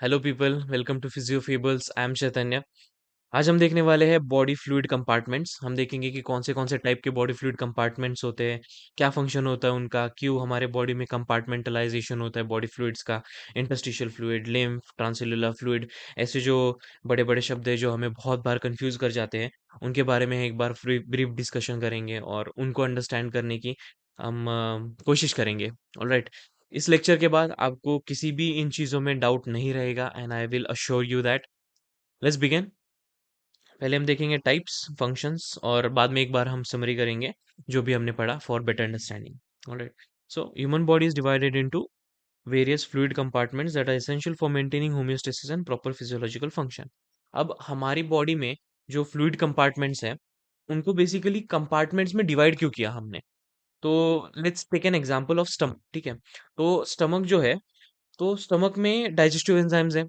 Hello people, welcome to physio fables. I am Chaitanya. आज हम देखने वाले हैं बॉडी फ्लूइड कंपार्टमेंट्स। हम देखेंगे कि कौन से टाइप के बॉडी फ्लूइड कंपार्टमेंट्स होते हैं, क्या फंक्शन होता है उनका, क्यों हमारे बॉडी में कंपार्टमेंटलाइजेशन होता है बॉडी फ्लूइड्स का। इंटरस्टिशियल फ्लूइड, लिम्फ, ट्रांससेल्युलर फ्लूइड, ऐसे जो बड़े बड़े शब्द है जो हमें बहुत बार कंफ्यूज कर जाते हैं, उनके बारे में एक बार ब्रीफ डिस्कशन करेंगे और उनको अंडरस्टैंड करने की हम कोशिश करेंगे। ऑलराइट। इस लेक्चर के बाद आपको किसी भी इन चीज़ों में डाउट नहीं रहेगा and I will assure you that. Let's begin. पहले हम देखेंगे टाइप्स, फंक्शंस और बाद में एक बार हम समरी करेंगे जो भी हमने पढ़ा for better understanding. Alright. So human body is divided into various fluid compartments that are essential for maintaining homeostasis and proper physiological function। अब हमारी बॉडी में जो फ्लूइड कंपार्टमेंट्स हैं उनको बेसिकली कंपार्टमेंट्स में डिवाइड क्यों किया हमने? तो let's take an example of stomach. ठीक है, तो स्टमक जो है, तो स्टमक में डाइजेस्टिव एंजाइम्स हैं।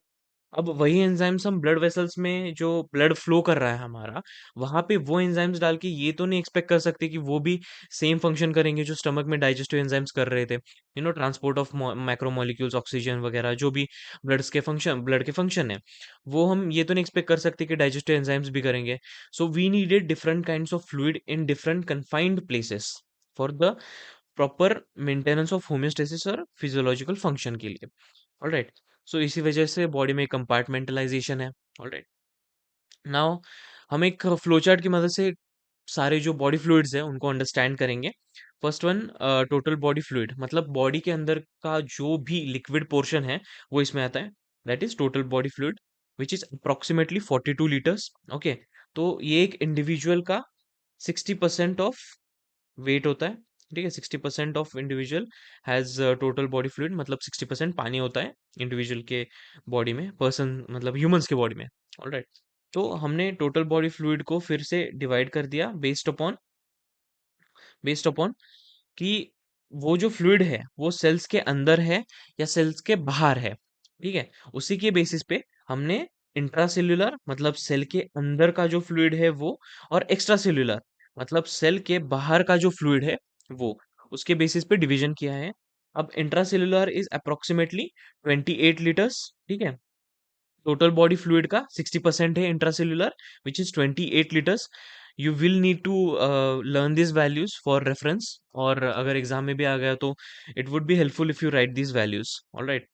अब वही एंजाइम्स हम ब्लड वेसल्स में जो ब्लड फ्लो कर रहा है हमारा, वहां पे वो एंजाइम्स डाल के ये तो नहीं एक्सपेक्ट कर सकते कि वो भी सेम फंक्शन करेंगे जो स्टमक में डाइजेस्टिव एंजाइम्स कर रहे थे। ट्रांसपोर्ट ऑफ मैक्रोमोलिक्यूल्स, ऑक्सीजन वगैरह जो भी ब्लड के फंक्शन है, वो हम ये तो नहीं एक्सपेक्ट कर सकते कि डाइजेस्टिव एंजाइम्स भी करेंगे। So we needed different kinds of fluid in different confined places for the proper maintenance of homeostasis और फिजियोलॉजिकल फंक्शन के लिए। ऑलराइट। सो इसी वजह से बॉडी में कंपार्टमेंटलाइजेशन है। ऑलराइट। नाउ हम एक फ्लोचार्ट की मदद से सारे जो बॉडी फ्लूइड्स है उनको अंडरस्टैंड करेंगे। First one, total body fluid, मतलब बॉडी के अंदर का जो भी लिक्विड पोर्शन है वो इसमें आता है। That is total body fluid which is approximately 42 litres. Okay. तो ये एक इंडिविजुअल का 60% ऑफ वेट होता है। ठीक है, 60% of individual has total body fluid, मतलब 60% पानी होता है इंडिविजुअल के बॉडी में, पर्सन मतलब ह्यूमंस के बॉडी में। ऑलराइट। तो हमने टोटल बॉडी फ्लूइड को फिर से डिवाइड कर दिया बेस्ड अपॉन कि वो जो फ्लूइड है वो सेल्स के अंदर है या सेल्स के बाहर है। ठीक है, उसी के बेसिस पे हमने इंट्रासेल्युलर मतलब सेल के अंदर का जो फ्लूइड है वो, और एक्स्ट्रा सेल्युलर मतलब सेल के बाहर का जो फ्लूइड है वो, उसके बेसिस पे डिवीजन किया है। अब इंट्रासेल्युलर इज अप्रोक्सीमेटली 28 लीटर्स। ठीक है, टोटल बॉडी फ्लूइड का 60% है intracellular which is 28 litres. You will need to learn this values for reference, और अगर एग्जाम में भी आ गया तो it would be helpful if you write this values. Alright.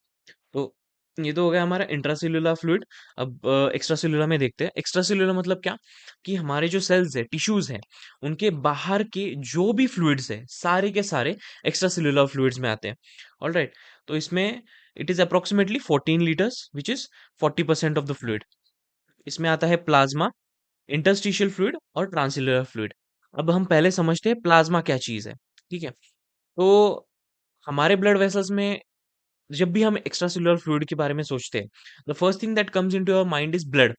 तो ये तो हो गया हमारा इंट्रासेल्युलर फ्लूइड। अब एक्स्ट्रा सेल्युलर में देखते हैं। एक्स्ट्रा सेल्युलर मतलब क्या, कि हमारे जो सेल्स है, टिश्यूज हैं, उनके बाहर के जो भी फ्लूइड्स है सारे के सारे एक्स्ट्रा सेल्युलर फ्लूइड्स में आते हैं। ऑलराइट। तो इसमें it is approximately 14 litres which is 40% of the fluid. इसमें आता है प्लाज्मा, इंटरस्टिशियल फ्लूइड और ट्रांससेल्युलर फ्लूइड। अब हम पहले समझते हैं प्लाज्मा क्या चीज है। ठीक है, तो हमारे ब्लड वेसल्स में जब भी हम एक्स्ट्रा सेल्युलर फ्लूइड के बारे में सोचते हैं, the first thing that comes into your mind is blood.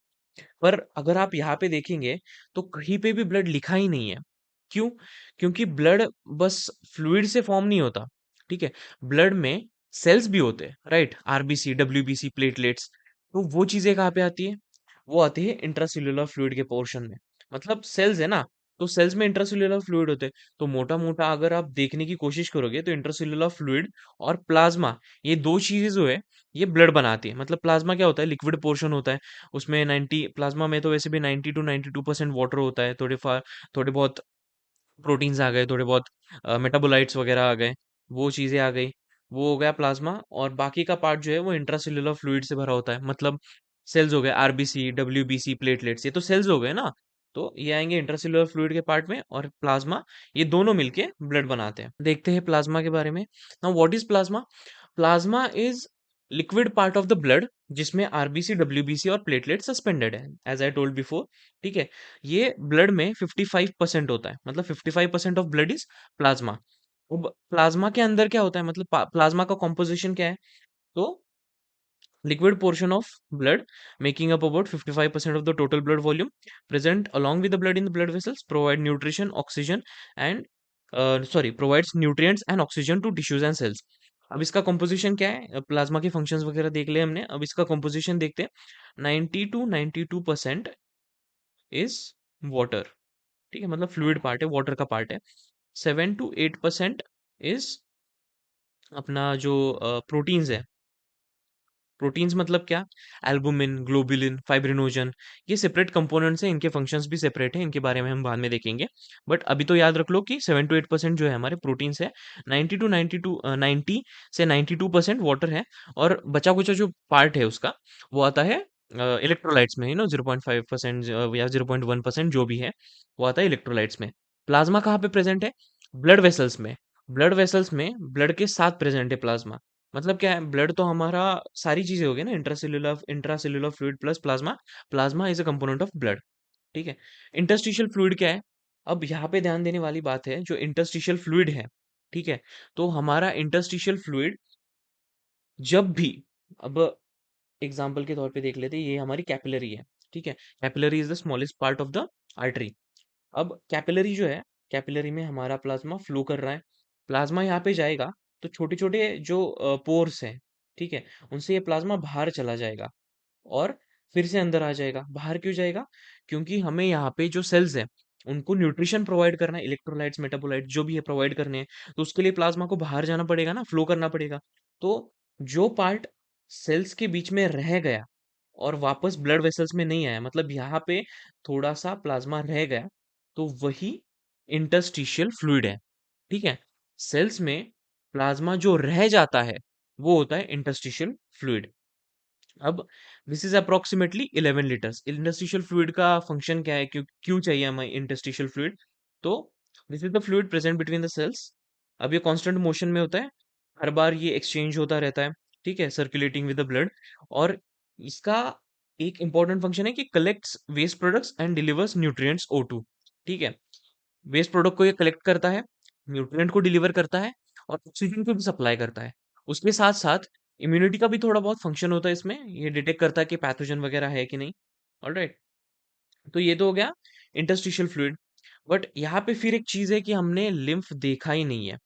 पर अगर आप यहाँ पे देखेंगे तो कहीं पे भी ब्लड लिखा ही नहीं है। क्यों? क्योंकि ब्लड बस फ्लूइड से फॉर्म नहीं होता। ठीक है, ब्लड में सेल्स भी होते हैं, राइट? RBC, WBC, platelets. तो वो चीजें कहाँ पे आती है? वो आती है इंट्रासेल्युलर फ्लूइड के पोर्शन में। मतलब सेल्स है ना, तो सेल्स में इंट्रासेल्युलर फ्लूइड होते हैं। तो मोटा मोटा अगर आप देखने की कोशिश करोगे तो इंट्रासेल्युलर फ्लूइड और प्लाज्मा, ये दो चीजें जो है ये ब्लड बनाती है। मतलब प्लाज्मा क्या होता है? लिक्विड पोर्शन होता है। उसमें 90 प्लाज्मा में तो वैसे भी 90 to 92% वाटर होता है। थोड़े बहुत प्रोटीन्स आ गए, थोड़े बहुत मेटाबोलाइट्स वगैरह आ गए, वो चीजें आ गई, वो हो गया प्लाज्मा। और बाकी का पार्ट जो है वो इंट्रासेल्युलर फ्लूइड से भरा होता है। मतलब सेल्स हो गए, आरबीसी, डब्ल्यूबीसी, प्लेटलेट्स, ये तो सेल्स हो गए ना। तो ये आएंगे इंट्रासेल्युलर फ्लूइड के पार्ट में, और प्लाज्मा, ये दोनों मिलके ब्लड बनाते हैं। देखते हैं प्लाज्मा के बारे में। Now what is plasma? Plasma is liquid part of the blood जिसमें आरबीसी, डब्ल्यूबीसी और प्लेटलेट सस्पेंडेड है, एज आई टोल्ड बिफोर। ठीक है, ये ब्लड में 55% होता है, मतलब 55% ऑफ ब्लड इज प्लाज्मा। अब प्लाज्मा के अंदर क्या होता है, मतलब प्लाज्मा का कॉम्पोजिशन क्या है? तो liquid portion of blood making up about 55% of the total blood volume present along with the blood in the blood vessels provide nutrition, oxygen and provides nutrients and oxygen to tissues and cells। अब इसका composition क्या है? Plasma के functions वगैरह देख लिए हमने, अब इसका composition देखते हैं। 90 to 92% is water। ठीक है, मतलब फ्लूइड पार्ट है, वाटर का पार्ट है। 7 to 8% इज अपना जो प्रोटीन्स है, प्रोटीन्स मतलब क्या? एल्बुमिन, ग्लोबुलिन, फाइब्रिनोजन, ये सेपरेट कंपोनेंट्स हैं, इनके फंक्शंस भी सेपरेट हैं, इनके बारे में हम बाद में देखेंगे। बट अभी तो याद रख लो कि 7 टू 8% जो है हमारे प्रोटीन्स है, 90 से 92% वाटर है, और बचा कुचा जो पार्ट है उसका, वो आता है इलेक्ट्रोलाइट्स में, 0.5% या 0.1% जो भी है, वो आता है इलेक्ट्रोलाइट्स में। प्लाज्मा कहाँ पे प्रेजेंट है? ब्लड वेसल्स में। ब्लड वेसल्स में ब्लड के साथ प्रेजेंट है प्लाज्मा। मतलब क्या है, ब्लड तो हमारा सारी चीजें हो गई ना, intracellular fluid plus plasma. Plasma is a component of blood. ठीक है। इंटरस्टिशियल फ्लूइड क्या है? अब यहाँ पे ध्यान देने वाली बात है, जो इंटरस्टिशियल फ्लूइड है, ठीक है, तो हमारा इंटरस्टिशियल फ्लूइड जब भी, अब एग्जाम्पल के तौर पे देख लेते हैं, ये हमारी कैपिलरी है, ठीक है। Capillary is the smallest part of the artery. अब कैपिलरी जो है, कैपिलरी में हमारा प्लाज्मा फ्लो कर रहा है। प्लाज्मा यहाँ पे जाएगा तो छोटे छोटे जो पोर्स हैं, ठीक है, उनसे ये प्लाज्मा बाहर चला जाएगा और फिर से अंदर आ जाएगा। बाहर क्यों जाएगा? क्योंकि हमें यहाँ पे जो सेल्स हैं, उनको न्यूट्रिशन प्रोवाइड करना है, इलेक्ट्रोलाइट्स, मेटाबोलाइट्स जो भी है प्रोवाइड करने हैं, तो उसके लिए प्लाज्मा को बाहर जाना पड़ेगा ना, फ्लो करना पड़ेगा। तो जो पार्ट सेल्स के बीच में रह गया और वापस ब्लड वेसल्स में नहीं आया, मतलब यहाँ पे थोड़ा सा प्लाज्मा रह गया, तो वही इंटरस्टिशियल फ्लूइड है। ठीक है। सेल्स में प्लाज्मा जो रह जाता है, वो होता है इंटरस्टिशियल फ्लूइड। अब this is approximately 11 litres. Interstitial fluid का फंक्शन क्या है, क्यों क्यों चाहिए हमें इंटरस्टिशियल फ्लूइड? तो this is the fluid present between the cells. अब ये कांस्टेंट मोशन में होता है, हर बार ये एक्सचेंज होता रहता है, ठीक है, सर्कुलेटिंग विद द ब्लड। और इसका एक इंपॉर्टेंट फंक्शन है कि collects waste products and delivers nutrients O2। ठीक है। वेस्ट प्रोडक्ट को ये कलेक्ट करता है, न्यूट्रिएंट को डिलीवर करता है, और ऑक्सीजन को भी सप्लाई करता है। उसके साथ साथ इम्यूनिटी का भी थोड़ा बहुत फंक्शन होता है इसमें, ये डिटेक्ट करता है कि पैथोजन वगैरह है कि नहीं। ऑलराइट। तो ये तो हो गया इंटरस्टिशियल फ्लूइड। बट यहाँ पे फिर एक चीज है कि हमने लिम्फ देखा ही नहीं है।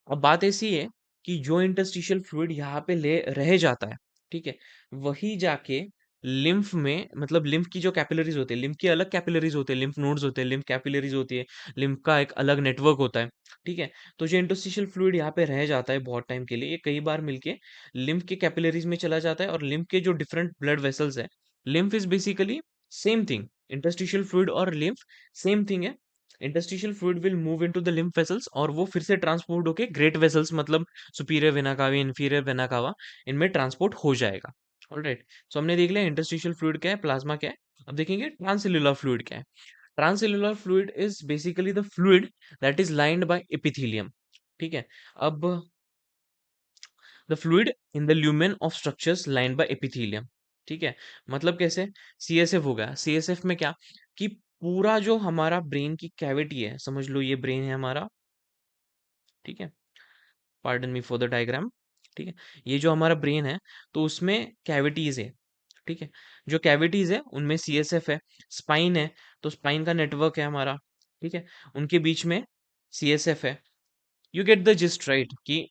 अब बात ऐसी है कि जो इंटरस्टिशियल फ्लूइड यहाँ पे ले रह जाता है, ठीक है, वही जाके लिम्फ में, मतलब लिम्फ की जो कैपिलरीज होते हैं, लिम्फ की अलग कैपिलरीज होते हैं, लिम्फ नोड्स होते हैं, लिम्फ कैपिलरीज होती है, लिम्फ का एक अलग नेटवर्क होता है। ठीक है। तो जो इंटरस्टिशियल फ्लूइड यहाँ पे रह जाता है बहुत टाइम के लिए, ये कई बार मिलके लिम्फ के कैपिलरीज में चला जाता है, और लिम्फ के जो डिफरेंट ब्लड वेसल्स है, lymph is basically same thing. Interstitial fluid और लिम्फ सेम थिंग है। Interstitial fluid will move into the lymph vessels, और वो फिर से ट्रांसपोर्ट होके ग्रेट वेसल्स, मतलब superior vena cava, inferior vena cava, इनमें ट्रांसपोर्ट हो जाएगा। ऑलराइट। सो हमने देख लिया इंटरस्टिशियल फ्लूइड क्या है, प्लाज्मा क्या है। अब देखेंगे ट्रांससेल्युलर फ्लूइड क्या है। Transcellular fluid is basically the fluid that is lined by epithelium. ठीक है। अब the fluid in the lumen of structures lined by epithelium. ठीक है। मतलब कैसे? सीएसएफ हो गया। सीएसएफ में क्या, कि पूरा जो हमारा ब्रेन की कैविटी है, समझ लो ये ब्रेन है हमारा, ठीक है, pardon me for the diagram. ठीक है। ये जो हमारा ब्रेन है, तो उसमें कैविटीज है, ठीक है। जो कैविटीज है उनमें सीएसएफ है। स्पाइन है, तो स्पाइन का नेटवर्क है हमारा, ठीक है, उनके बीच में सीएसएफ है। You get the gist right, कि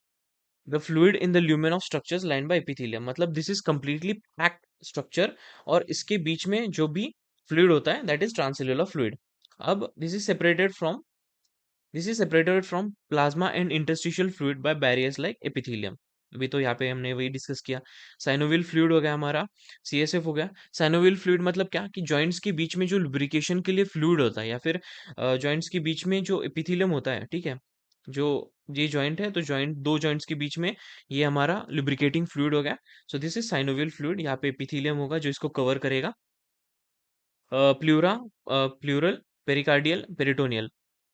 the fluid in the lumen of structures line by epithelium, मतलब this is completely packed structure, और इसके बीच में जो भी फ्लूइड होता है, दैट इज ट्रांससेल्युलर फ्लूइड। अब this is separated from plasma and interstitial fluid by barriers like epithelium. अभी तो यहाँ पे हमने वही डिस्कस किया। साइनोवियल फ्लूइड हो गया हमारा, सीएसएफ हो गया। साइनोवियल फ्लूइड मतलब क्या, कि जॉइंट्स के बीच में जो लुब्रिकेशन के लिए फ्लूइड होता है, या फिर जॉइंट्स के बीच में जो एपिथेलियम होता है, ठीक है, जो ये जॉइंट है, तो जॉइंट, दो जॉइंट्स के बीच में ये हमारा लुब्रिकेटिंग फ्लूइड हो गया। So this is synovial fluid. यहाँ पे एपिथेलियम होगा जो इसको कवर करेगा। Pleura, pleural, pericardial, peritoneal.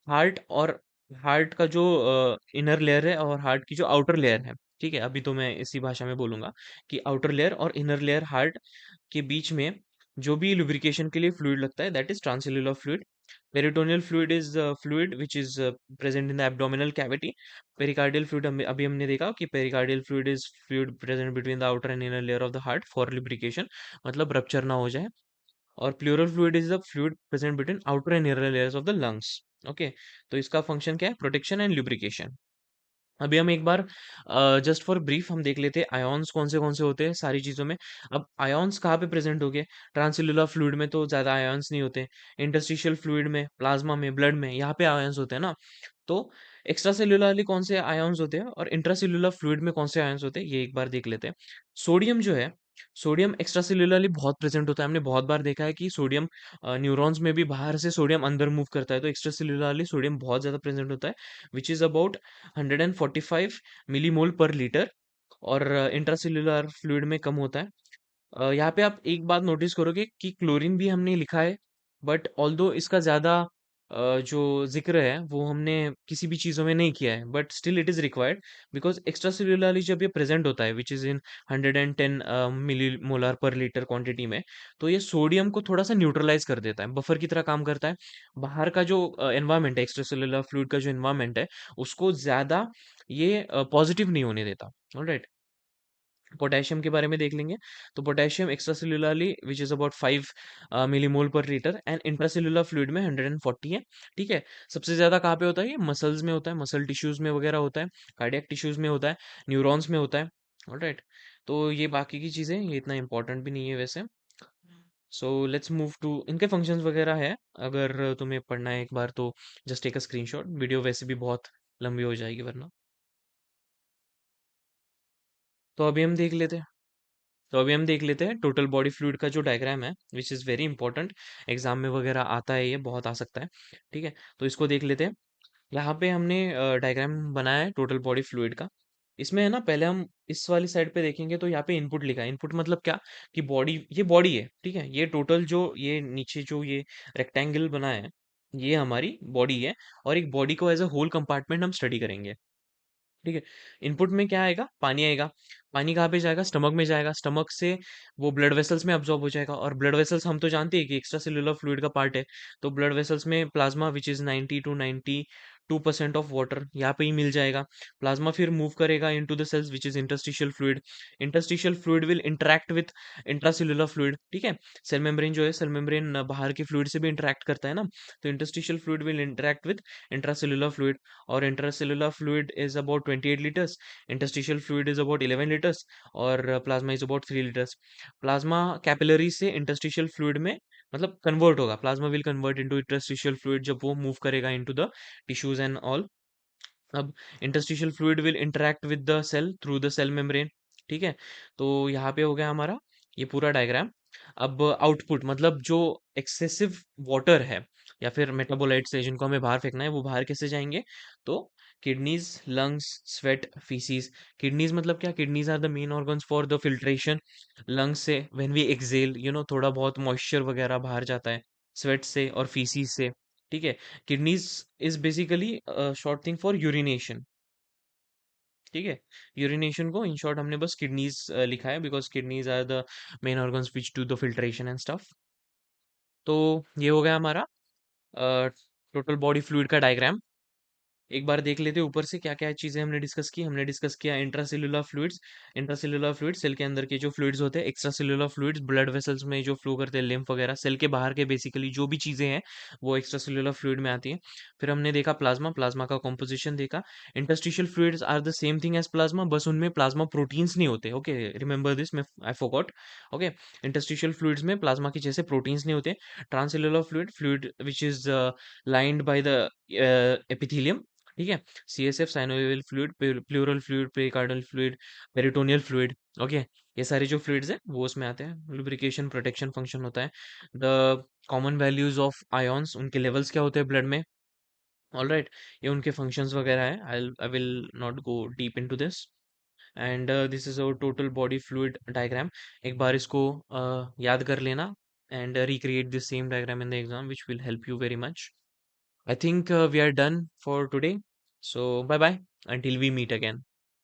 Heart और हार्ट का जो इनर लेयर है, और हार्ट की जो आउटर लेयर है, ठीक है, अभी तो मैं इसी भाषा में बोलूंगा कि आउटर लेयर और इनर लेयर हार्ट के बीच में जो भी लुब्रिकेशन के लिए फ्लूइड लगता है, that is transcellular fluid. Peritoneal fluid is fluid which is present in the abdominal cavity. Pericardial fluid अभी हमने देखा कि pericardial fluid is fluid present between the outer and inner layer of the heart for lubrication, मतलब rupture ना हो जाए। और pleural fluid is the fluid present between outer and inner layers of the lungs. Okay. तो इसका function क्या है? Protection and lubrication. अभी हम एक बार जस्ट फॉर ब्रीफ हम देख लेते हैं आयोन्स कौन से होते हैं सारी चीजों में। अब आयोन्स कहाँ पे प्रेजेंट हो गए? ट्रांससेल्युलर फ्लूइड में तो ज्यादा आयोन्स नहीं होते। इंटरस्टिशियल फ्लूइड में, प्लाज्मा में, ब्लड में, यहाँ पे आयोन्स होते हैं ना। तो एक्स्ट्रा सेल्युलरली कौन से आयोन्स होते हैं, और इंट्रासेल्युलर फ्लूइड में कौन से आयोन्स होते हैं, ये एक बार देख लेते हैं। सोडियम जो है, सोडियम एक्स्ट्रा सेल्युलरली बहुत प्रेजेंट होता है, हमने बहुत बार देखा है कि सोडियम न्यूरॉन्स में भी बाहर से सोडियम अंदर मूव करता है, तो एक्स्ट्रा सेल्युलरली सोडियम बहुत ज़्यादा प्रेजेंट होता है, which is about 145 millimole per litre. और इंट्रासेल्युलर फ्लूइड में कम होता है। यहाँ पे आप एक बात नोटिस करोगे कि क्लोरीन भी हमने लिखा है, बट ऑल्दो इसका ज़्यादा जो जिक्र है वो हमने किसी भी चीज़ों में नहीं किया है, but still it is required because extracellularly जब ये प्रेजेंट होता है which is in 110 millimolar per litre quantity में, तो ये सोडियम को थोड़ा सा न्यूट्रलाइज कर देता है, बफर की तरह काम करता है। बाहर का जो एनवायरमेंट है, एक्स्ट्रा सेल्यूलर फ्लूइड का जो एनवायरमेंट है, उसको ज़्यादा ये पॉजिटिव नहीं होने देता। ऑलराइट, पोटेशियम के बारे में देख लेंगे। तो potassium extracellularly which is about 5 millimole per litre and intracellular fluid में 140 है। ठीक है। सबसे ज्यादा कहाँ पे होता है? ये मसल्स में होता है, मसल टिश्यूज में वगैरह होता है, कार्डियक टिश्यूज में होता है, न्यूरॉन्स में होता है। ऑलराइट, तो ये बाकी की चीजें ये इतना इंपॉर्टेंट भी नहीं है वैसे। सो लेट्स मूव टू इनके फंक्शंस वगैरह है, अगर तुम्हें पढ़ना है एक बार तो just take a screenshot, video वैसे भी बहुत लंबी हो जाएगी वरना। तो अभी हम देख लेते हैं तो अभी हम देख लेते हैं टोटल बॉडी फ्लूइड का जो डायग्राम है, which is very important, exam में वगैरह आता है, ये बहुत आ सकता है। ठीक है, तो इसको देख लेते हैं। यहाँ पे हमने डायग्राम बनाया है टोटल बॉडी फ्लूइड का। इसमें है ना, पहले हम इस वाली साइड पे देखेंगे तो यहाँ पे इनपुट लिखा है। इनपुट मतलब क्या? कि बॉडी, ये बॉडी है, ठीक है, ये टोटल जो ये नीचे जो ये रेक्टेंगल बना है, ये हमारी बॉडी है। और एक बॉडी को एज अ होल कंपार्टमेंट हम स्टडी करेंगे। ठीक है। इनपुट में क्या आएगा? पानी आएगा। पानी कहाँ पे जाएगा? स्टमक में जाएगा। स्टमक से वो ब्लड वेसल्स में अब्जॉर्ब हो जाएगा, और ब्लड वेसल्स हम तो जानते हैं कि एक्स्ट्रा सेल्युलर फ्लूइड का पार्ट है। तो ब्लड वेसल्स में plasma which is 90 to 92% of water यहाँ पे ही मिल जाएगा। प्लाज्मा फिर मूव करेगा into the cells which is interstitial fluid. Interstitial fluid will interact with intracellular fluid. ठीक है। सेल मेम्ब्रेन जो है, सेल मेम्ब्रेन बाहर के फ्लूइड से भी इंटरैक्ट करता है ना, तो interstitial fluid will interact with intracellular fluid. और intracellular fluid is about 28 litres, interstitial fluid is about 11 litres, और plasma is about 3 litres. Plasma capillary से इंटरस्टिशियल फ्लूइड में मतलब कन्वर्ट होगा, plasma will convert into interstitial fluid जब वो move करेगा into the tissues and all. अब interstitial fluid will interact with the cell through the cell membrane. ठीक है। तो यहाँ पे हो गया हमारा ये पूरा डायग्राम। अब आउटपुट मतलब जो एक्सेसिव वाटर है या फिर मेटाबोलाइट्स है जिनको हमें बाहर फेंकना है, वो बाहर कैसे जाएंगे? तो kidneys, lungs, sweat, faeces. Kidneys मतलब क्या? Kidneys are the main organs for the filtration. Lungs से व्हेन वी एक्सेल, थोड़ा बहुत मॉइस्चर वगैरह बाहर जाता है, स्वेट से और फीसीज से। ठीक है। Kidneys is basically short thing for urination. ठीक है। यूरिनेशन को इन शॉर्ट हमने बस किडनीज लिखा है, because kidneys are the main organs which do the filtration and stuff. तो ये हो गया हमारा टोटल बॉडी फ्लूइड का डायग्राम। एक बार देख लेते हैं ऊपर से क्या क्या चीजें हमने डिस्कस की। हमने डिस्कस किया intracellular fluids. Intracellular fluid cell के अंदर के जो फ्लूइड्स होते हैं। Extra cellular fluids blood vessels में जो फ्लो करते हैं, लिम्फ वगैरह। सेल के बाहर के बेसिकली जो भी चीजें हैं वो एक्स्ट्रा सेल्युलर फ्लूइड में आती हैं। फिर हमने देखा प्लाज्मा, प्लाज्मा का कॉम्पोजिशन देखा। Interstitial fluids are the same thing as plasma, बस उनमें प्लाज्मा प्रोटीन्स नहीं होते। ओके, रिमेंबर दिस, मैं I forgot. Okay, interstitial fluids में प्लाज्मा के जैसे प्रोटीन्स नहीं होते। Transcellular fluid, fluid which is lined by the epithelium. ठीक है। CSF, synovial fluid, pleural fluid, pericardial fluid, peritoneal fluid. Okay, ये सारे जो फ्लूइड्स हैं वो उसमें आते हैं। लुब्रिकेशन, प्रोटेक्शन फंक्शन होता है। The common values of ions, उनके लेवल्स क्या होते हैं ब्लड में। ऑल राइट, ये उनके फंक्शंस वगैरह है। I will not go deep into this. And this is our total body fluid diagram. एक बार इसको याद कर लेना and recreate this same diagram in the exam, which will help you very much. I think we are done for today. So, bye bye until we meet again.